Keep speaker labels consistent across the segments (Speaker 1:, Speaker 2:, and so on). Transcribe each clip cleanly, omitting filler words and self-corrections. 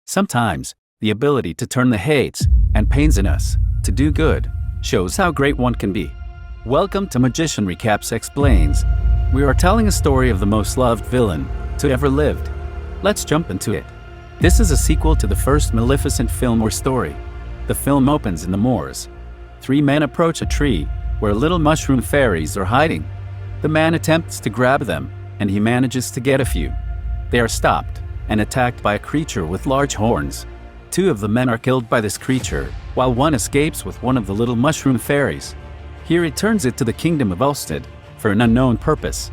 Speaker 1: Sometimes, the ability to turn the hates and pains in us to do good shows how great one can be. Welcome to Magician Recaps Explains. We are telling a story of the most loved villain to ever lived. Let's jump into it. This is a sequel to the first Maleficent film or story. The film opens in the moors. Three men approach a tree where little mushroom fairies are hiding. The man attempts to grab them, and he manages to get a few. They are stopped and attacked by a creature with large horns. Two of the men are killed by this creature, while one escapes with one of the little mushroom fairies. He returns it to the kingdom of Ulstead for an unknown purpose.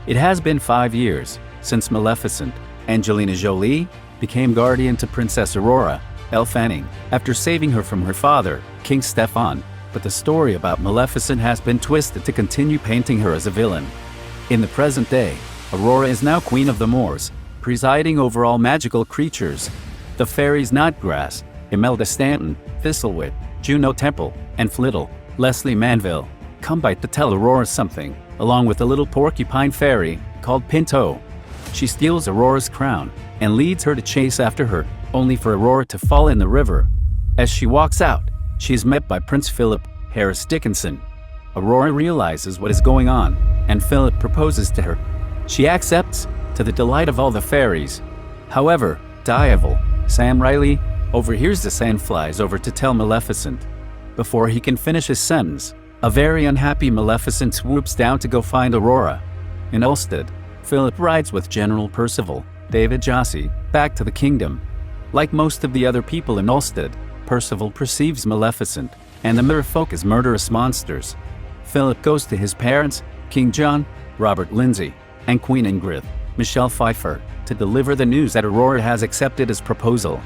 Speaker 1: It has been 5 years since Maleficent, Angelina Jolie, became guardian to Princess Aurora, Elle Fanning, after saving her from her father, King Stefan. But the story about Maleficent has been twisted to continue painting her as a villain. In the present day, Aurora is now Queen of the Moors, presiding over all magical creatures. The fairies Snodgrass, Imelda Stanton, Thistlewit, Juno Temple, and Flittle, Leslie Manville, come by to tell Aurora something, along with a little porcupine fairy called Pinto. She steals Aurora's crown and leads her to chase after her, only for Aurora to fall in the river. As she walks out, she is met by Prince Philip Harris Dickinson. Aurora realizes what is going on, and Philip proposes to her. She accepts, to the delight of all the fairies. However, Diaval, Sam Riley, overhears this and flies over to tell Maleficent. Before he can finish his sentence, a very unhappy Maleficent swoops down to go find Aurora. In Ulstead, Philip rides with General Percival, David Jossi, back to the kingdom. Like most of the other people in Ulstead, Percival perceives Maleficent and the merfolk as murderous monsters. Philip goes to his parents, King John, Robert Lindsay, and Queen Ingrid, Michelle Pfeiffer, to deliver the news that Aurora has accepted his proposal.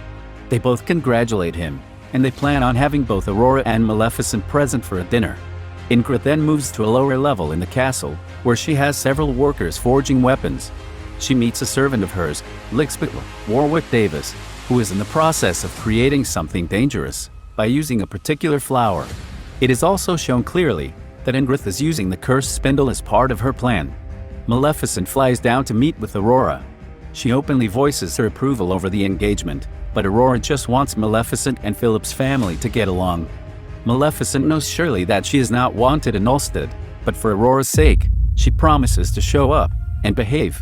Speaker 1: They both congratulate him, and they plan on having both Aurora and Maleficent present for a dinner. Ingrid then moves to a lower level in the castle, where she has several workers forging weapons. She meets a servant of hers, Lixbit Warwick Davis, who is in the process of creating something dangerous by using a particular flower. It is also shown clearly that Ingrid is using the cursed spindle as part of her plan. Maleficent flies down to meet with Aurora. She openly voices her approval over the engagement, but Aurora just wants Maleficent and Philip's family to get along. Maleficent knows surely that she is not wanted in Ulstead, but for Aurora's sake, she promises to show up and behave.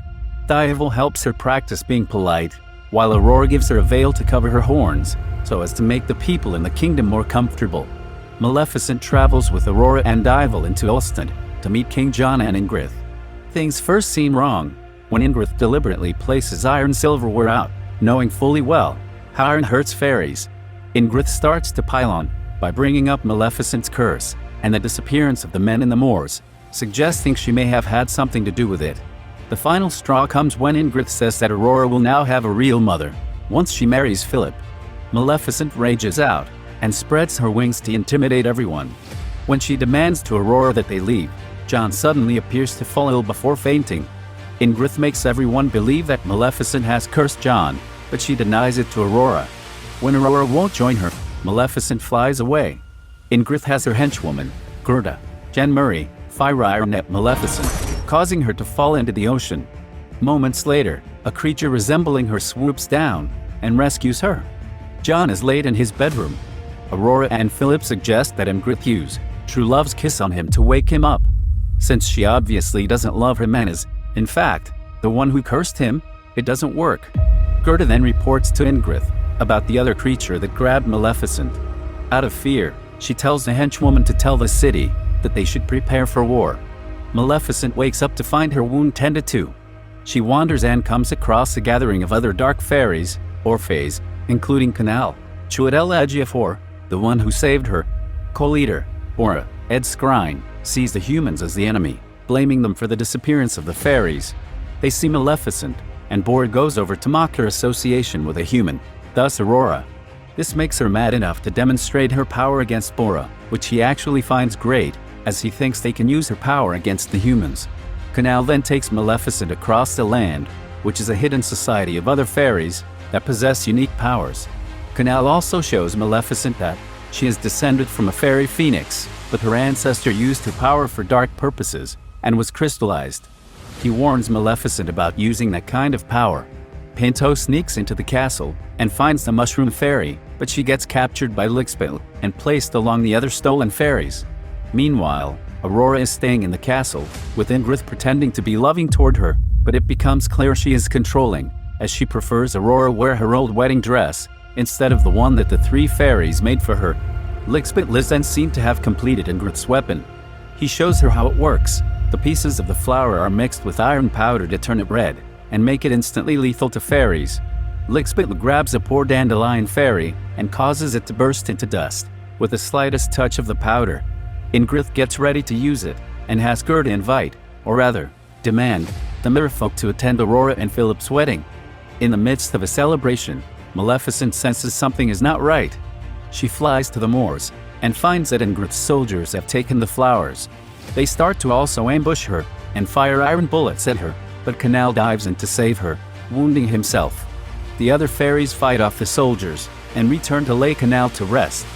Speaker 1: Diaval helps her practice being polite, while Aurora gives her a veil to cover her horns, so as to make the people in the kingdom more comfortable. Maleficent travels with Aurora and Diaval into Ulstead to meet King John and Ingrid. Things first seem wrong when Ingrid deliberately places iron silverware out, knowing fully well how iron hurts fairies. Ingrid starts to pile on by bringing up Maleficent's curse and the disappearance of the men in the moors, suggesting she may have had something to do with it. The final straw comes when Ingrid says that Aurora will now have a real mother once she marries Philip. Maleficent rages out and spreads her wings to intimidate everyone. When she demands to Aurora that they leave, John suddenly appears to fall ill before fainting. Ingrid makes everyone believe that Maleficent has cursed John, but she denies it to Aurora. When Aurora won't join her, Maleficent flies away. Ingrid has her henchwoman, Gerda, Jen Murray, fire at Maleficent, causing her to fall into the ocean. Moments later, a creature resembling her swoops down and rescues her. John is laid in his bedroom. Aurora and Philip suggest that Ingrid use true love's kiss on him to wake him up. Since she obviously doesn't love him and is, in fact, the one who cursed him, it doesn't work. Gerda then reports to Ingrid about the other creature that grabbed Maleficent. Out of fear, she tells the henchwoman to tell the city that they should prepare for war. Maleficent wakes up to find her wound tended to. She wanders and comes across a gathering of other dark fairies, or fays, including Canal, Chuadella Ejiofor, the one who saved her. Co-leader, Bora, Ed Skrein, sees the humans as the enemy, blaming them for the disappearance of the fairies. They see Maleficent, and Bora goes over to mock her association with a human, thus Aurora. This makes her mad enough to demonstrate her power against Bora, which he actually finds great, as he thinks they can use her power against the humans. Canal then takes Maleficent across the land, which is a hidden society of other fairies that possess unique powers. Canal also shows Maleficent that she is descended from a fairy phoenix, but her ancestor used her power for dark purposes and was crystallized. He warns Maleficent about using that kind of power. Pinto sneaks into the castle and finds the Mushroom Fairy, but she gets captured by Lickspittle and placed along the other stolen fairies. Meanwhile, Aurora is staying in the castle, with Ingrith pretending to be loving toward her, but it becomes clear she is controlling, as she prefers Aurora wear her old wedding dress instead of the one that the three fairies made for her. Lickspittle is then seen to have completed Ingrith's weapon. He shows her how it works. The pieces of the flower are mixed with iron powder to turn it red and make it instantly lethal to fairies. Lickspittle grabs a poor dandelion fairy and causes it to burst into dust with the slightest touch of the powder. Ingrith gets ready to use it and has Gerda invite, or rather, demand, the merfolk to attend Aurora and Philip's wedding. In the midst of a celebration, Maleficent senses something is not right. She flies to the moors and finds that Ingrith's soldiers have taken the flowers. They start to also ambush her and fire iron bullets at her, but Canal dives in to save her, wounding himself. The other fairies fight off the soldiers and return to Lake Canal to rest.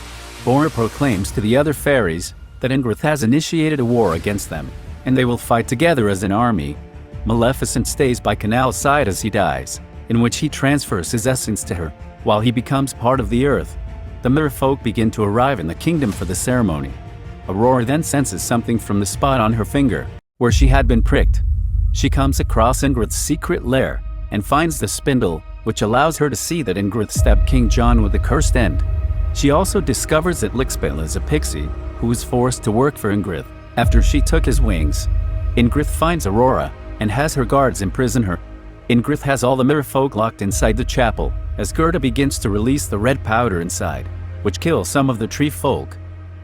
Speaker 1: Bora proclaims to the other fairies that Ingrith has initiated a war against them, and they will fight together as an army. Maleficent stays by Canal's side as he dies, in which he transfers his essence to her, while he becomes part of the earth. The merfolk begin to arrive in the kingdom for the ceremony. Aurora then senses something from the spot on her finger, where she had been pricked. She comes across Ingrith's secret lair and finds the spindle, which allows her to see that Ingrith stabbed King John with the cursed end. She also discovers that Lickspittle is a pixie who was forced to work for Ingrith after she took his wings. Ingrith finds Aurora and has her guards imprison her. Ingrith has all the merfolk locked inside the chapel as Gerda begins to release the red powder inside, which kills some of the tree folk.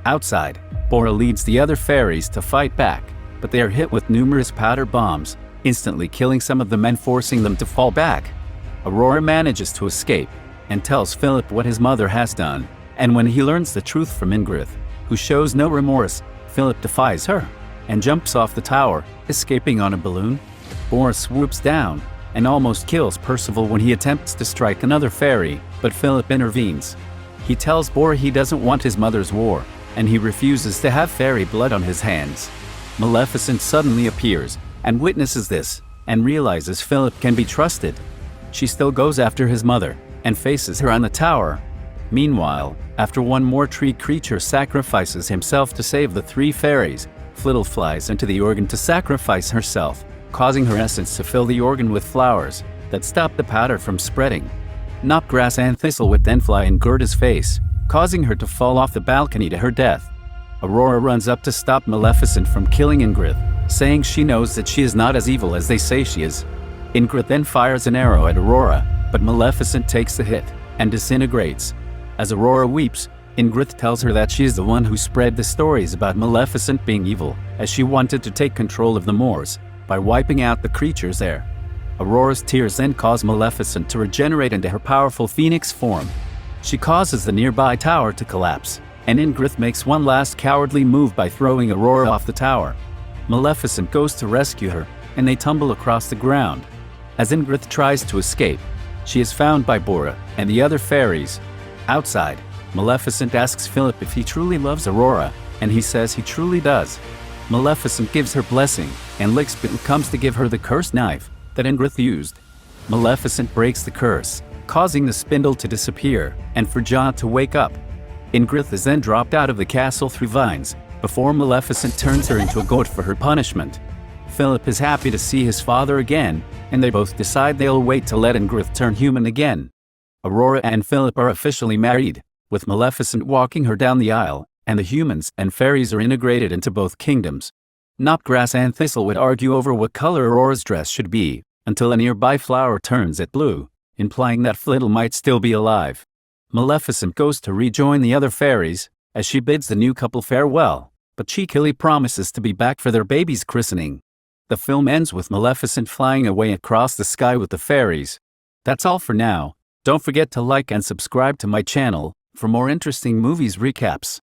Speaker 1: Outside, Bora leads the other fairies to fight back, but they are hit with numerous powder bombs, instantly killing some of the men, forcing them to fall back. Aurora manages to escape and tells Philip what his mother has done, and when he learns the truth from Ingrith, who shows no remorse, Philip defies her and jumps off the tower, escaping on a balloon. Bora swoops down and almost kills Percival when he attempts to strike another fairy, but Philip intervenes. He tells Bora he doesn't want his mother's war, and he refuses to have fairy blood on his hands. Maleficent suddenly appears and witnesses this, and realizes Philip can be trusted. She still goes after his mother and faces her on the tower. Meanwhile, after one more tree creature sacrifices himself to save the three fairies, Flittle flies into the organ to sacrifice herself, causing her essence to fill the organ with flowers that stop the powder from spreading. Knopgrass and Thistlewood then fly in Gerda's face, causing her to fall off the balcony to her death. Aurora runs up to stop Maleficent from killing Ingrith, saying she knows that she is not as evil as they say she is. Ingrith then fires an arrow at Aurora, but Maleficent takes the hit and disintegrates. As Aurora weeps, Ingrith tells her that she is the one who spread the stories about Maleficent being evil, as she wanted to take control of the moors by wiping out the creatures there. Aurora's tears then cause Maleficent to regenerate into her powerful phoenix form. She causes the nearby tower to collapse, and Ingrith makes one last cowardly move by throwing Aurora off the tower. Maleficent goes to rescue her, and they tumble across the ground. As Ingrith tries to escape, she is found by Bora and the other fairies. Outside, Maleficent asks Philip if he truly loves Aurora, and he says he truly does. Maleficent gives her blessing, and Lickspittle comes to give her the cursed knife that Ingrith used. Maleficent breaks the curse, causing the spindle to disappear and for John to wake up. Ingrith is then dropped out of the castle through vines, before Maleficent turns her into a goat for her punishment. Philip is happy to see his father again, and they both decide they'll wait to let Ingrith turn human again. Aurora and Philip are officially married, with Maleficent walking her down the aisle, and the humans and fairies are integrated into both kingdoms. Knopgrass and Thistlewood argue over what color Aurora's dress should be, until a nearby flower turns it blue, implying that Flittle might still be alive. Maleficent goes to rejoin the other fairies, as she bids the new couple farewell, but cheekily promises to be back for their baby's christening. The film ends with Maleficent flying away across the sky with the fairies. That's all for now. Don't forget to like and subscribe to my channel for more interesting movies recaps.